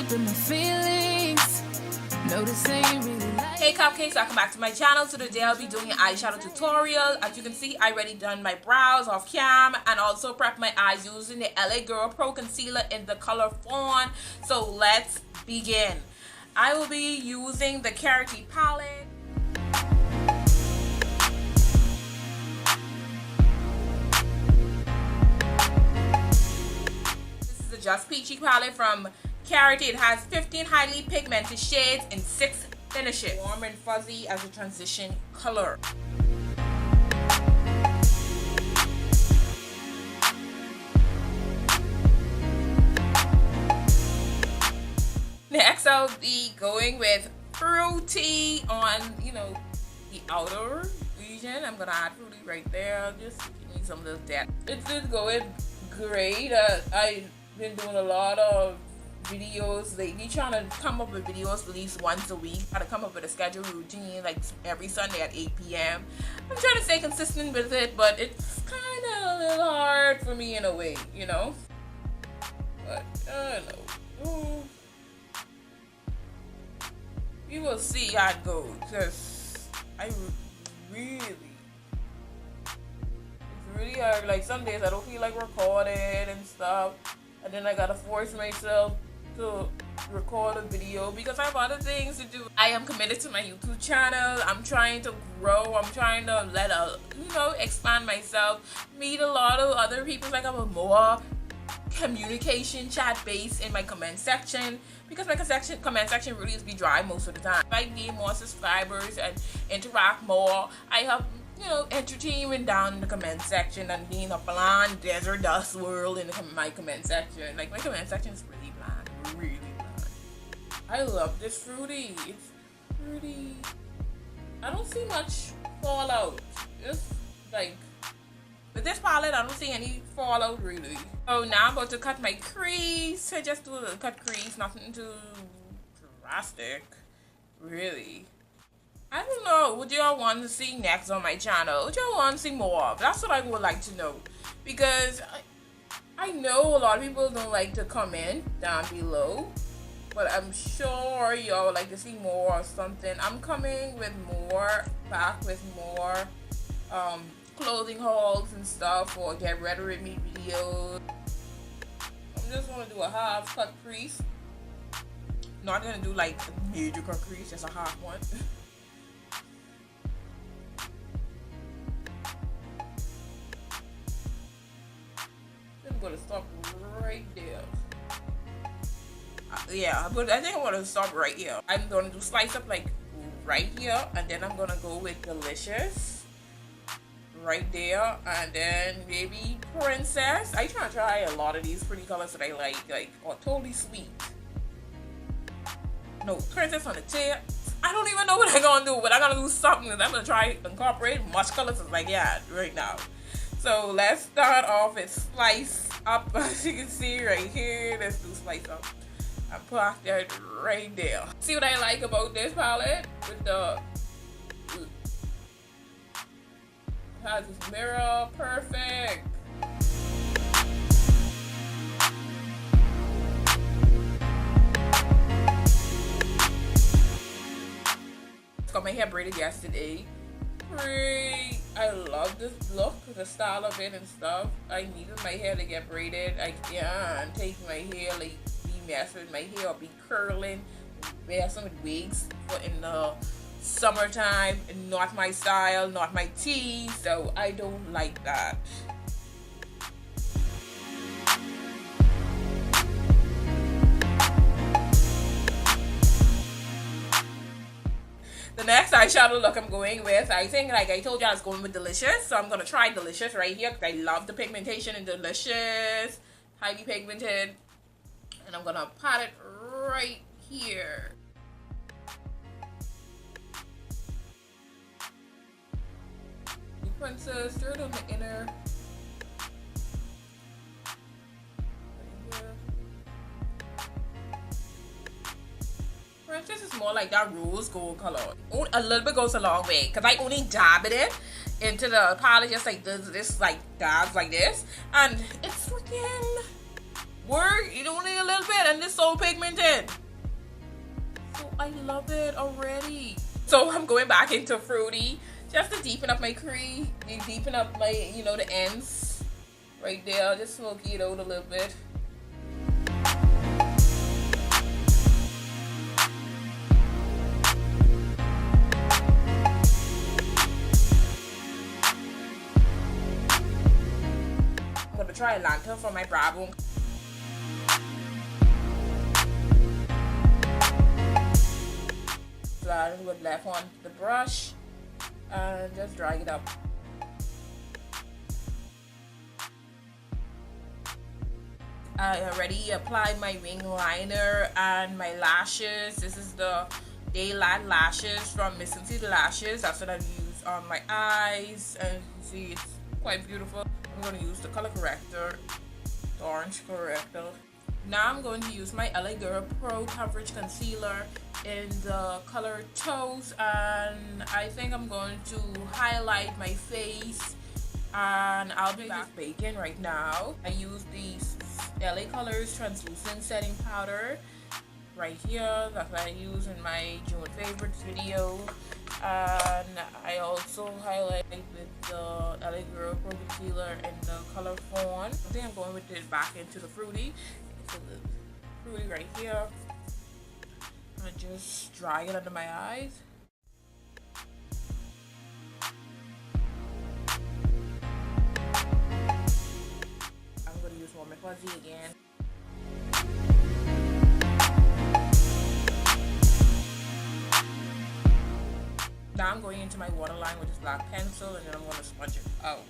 up in my feelings. No, this ain't really like. Hey cupcakes, welcome back to my channel. So today I'll be doing an eyeshadow tutorial. As you can see, I already done my brows off cam and also prepped my eyes using the LA Girl Pro Concealer in the color Fawn. So let's begin. I will be using the Karity palette. This is the Just Peachy palette from Karity. It has 15 highly pigmented shades in 6 finishes. Warm and fuzzy as a transition color. Next, I'll be going with Fruity on, the outer region. I'm gonna add Fruity right there. Just give me some little depth. It's just going great. I've been doing a lot of videos lately, trying to come up with videos at least once a week. Try to come up with a schedule routine like every Sunday at 8 p.m. I'm trying to stay consistent with it, but it's kind of a little hard for me in a way, But I don't know. We will see how it goes, because it's really hard. Like some days I don't feel like recording and stuff, and then I gotta force myself to record a video because I have other things to do. I am committed to my YouTube channel. I'm trying to grow. I'm trying to expand myself, meet a lot of other people, like have a more communication chat base in my comment section, because my comment section really is be dry most of the time. If I gain more subscribers and interact more, I have entertainment down in the comment section and being a bland desert dust world in my comment section. Like my comment section is really bland, really bland. I love this Fruity. It's fruity. I don't see much fallout. Just like with this palette, I don't see any fallout really. So now I'm about to cut my crease. I just do a cut crease, nothing too drastic, really. I don't know what y'all want to see next on my channel. What y'all want to see more of? That's what I would like to know, because I know a lot of people don't like to comment down below, but I'm sure y'all would like to see more or something. I'm coming with back with more clothing hauls and stuff, or get ready with me videos. I'm just gonna do a half cut crease. Not gonna do like a major cut crease, just a half one. I'm gonna stop right there. Yeah, but I think I'm gonna stop right here. I'm gonna do slice up like right here, and then I'm gonna go with Delicious right there, and then maybe Princess. I try a lot of these pretty colors that I like or Totally Sweet. No, Princess on the tip. I don't even know what I'm gonna do, but I'm gonna do something. I'm gonna try to incorporate much colors as I can right now. So let's start off with slice up. As you can see right here, let's do slice up. I put that right there. See what I like about this palette with the has this mirror, perfect. Got my hair braided yesterday. Great. I love this look, the style of it and stuff. I needed my hair to get braided. I can't take my hair like be messing with my hair or be curling, messing with wigs in the summertime. Not my style, not my tea, so I don't like that. The next eyeshadow look I'm going with, I think, like I told you, I was going with Delicious, so I'm gonna try Delicious right here because I love the pigmentation in Delicious, highly pigmented, and I'm gonna pat it right here. Princess, straight on the inner. Princess is more like that rose gold color. A little bit goes a long way, because I only dabbed it into the palette just like this like dabs like this, and it's freaking work. You don't need a little bit. and it's so pigmented. So I love it already. So I'm going back into Fruity just to deepen up my crease, deepen up my, you know, the ends right there. Just smoky it out a little bit. I'm gonna try a lantern for my brow bone. Flat with left on the brush and just drag it up. I already applied my wing liner and my lashes. This is the Dalat lashes from Mississippi Lashes. That's what I've used on my eyes, and you see it's quite beautiful. I'm going to use the color corrector, the orange corrector. Now I'm going to use my LA Girl Pro Coverage Concealer in the color Toast, and I think I'm going to highlight my face, and I'll be just baking right now. I use these LA Colors Translucent Setting Powder right here that I use in my June favorites video, and I also highlight with the LA Girl Pro Concealer in the color Fawn. I think I'm going with it back into the Fruity. So the Fruity right here. And just dry it under my eyes. I'm going to use Warm and Fuzzy again. Now I'm going into my waterline with this black pencil, and then I'm going to smudge it out.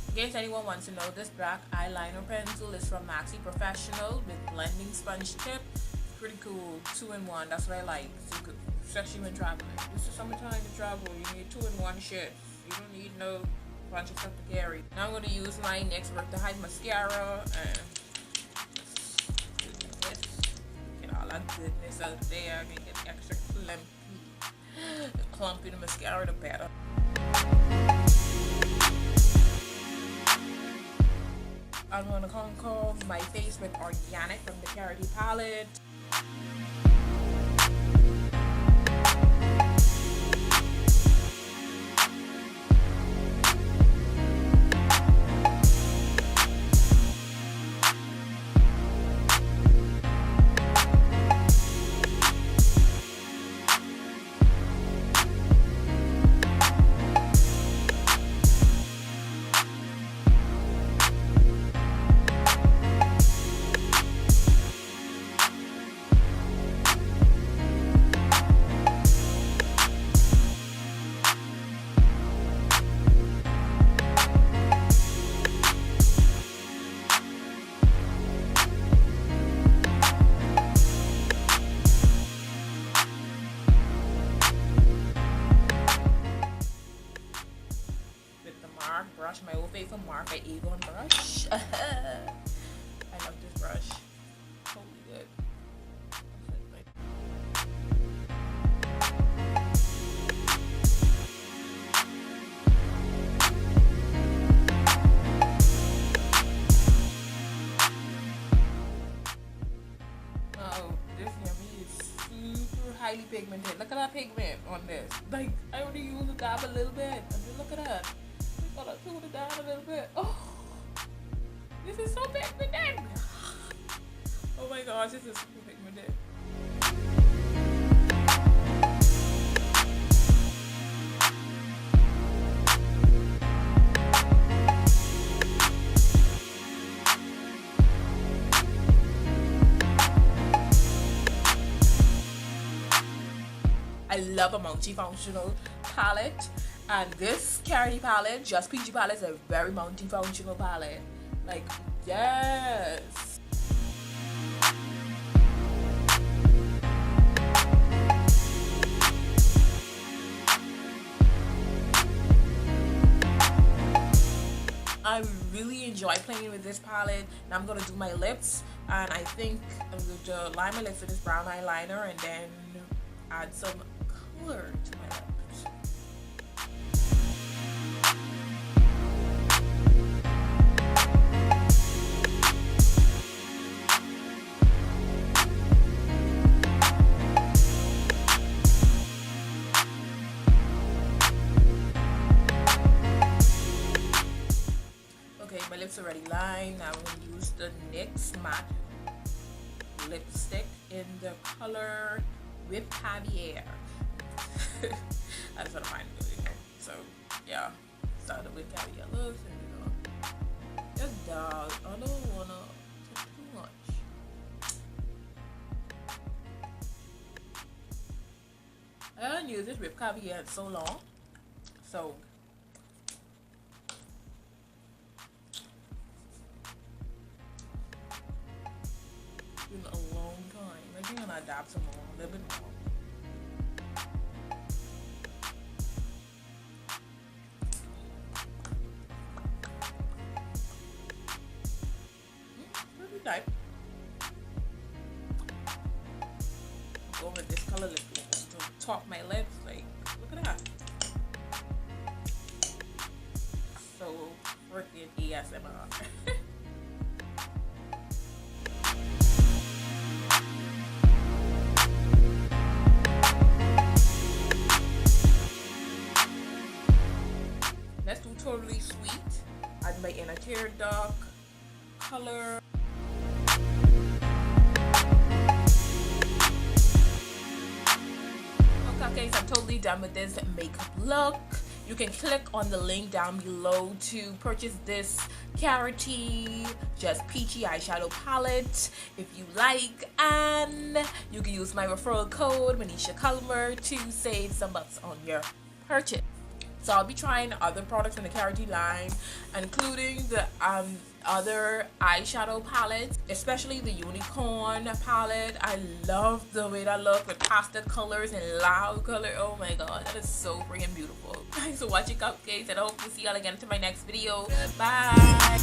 In case anyone wants to know, this black eyeliner pencil is from Maxi Professional with blending sponge tip. It's pretty cool, 2-in-1. That's what I like. So you could, especially when traveling. It's the summertime to travel. You need 2-in-1 shit. You don't need no bunch of stuff to carry. Now I'm going to use my NYX Work to Hide mascara and get all that goodness out there. I can get extra clumpy. The clumpy the mascara, the better. I'm going to contour my face with Organic from the Karity palette. Brush, my old favorite mark, my Avon brush. I love this brush. Totally good. Oh, this yummy is super highly pigmented. Look at that pigment on this. Like, I only use a dab a little bit. I mean, look at that. Gotta tune it down a little bit. Oh, this is so pigmented. Oh my gosh, this is super pigmented. I love a multifunctional palette. And this Karity palette, Just Peachy palette, is a very multifunctional palette. Like, yes. I really enjoy playing with this palette. Now I'm gonna do my lips, and I think I'm going to line my lips with this brown eyeliner and then add some color to my lips. lips already lined. I'm going to use the NYX Matte lipstick in the color Whip Caviar. That's what I'm doing. So yeah, started with caviar looks and just dog. I don't wanna take too much. I haven't used this Whip Caviar in so long, so in a long time. Maybe I'm gonna adapt some more, a little bit more. Pretty type. Go with this color lip to top my lips. Like, look at that. So freaking ASMR. Let's do Totally Sweet. Add my inner tear dark color. Okay, so I'm totally done with this makeup look. You can click on the link down below to purchase this Karity just Peachy Eyeshadow palette if you like, and you can use my referral code Maneisha Culmer to save some bucks on your purchase. So I'll be trying other products in the Karity line, including the other eyeshadow palettes, especially the unicorn palette. I love the way that looks with pastel colors and loud color. Oh my god, that is so freaking beautiful. Thanks for watching, cupcakes, and I hope to see y'all again to my next video. Bye.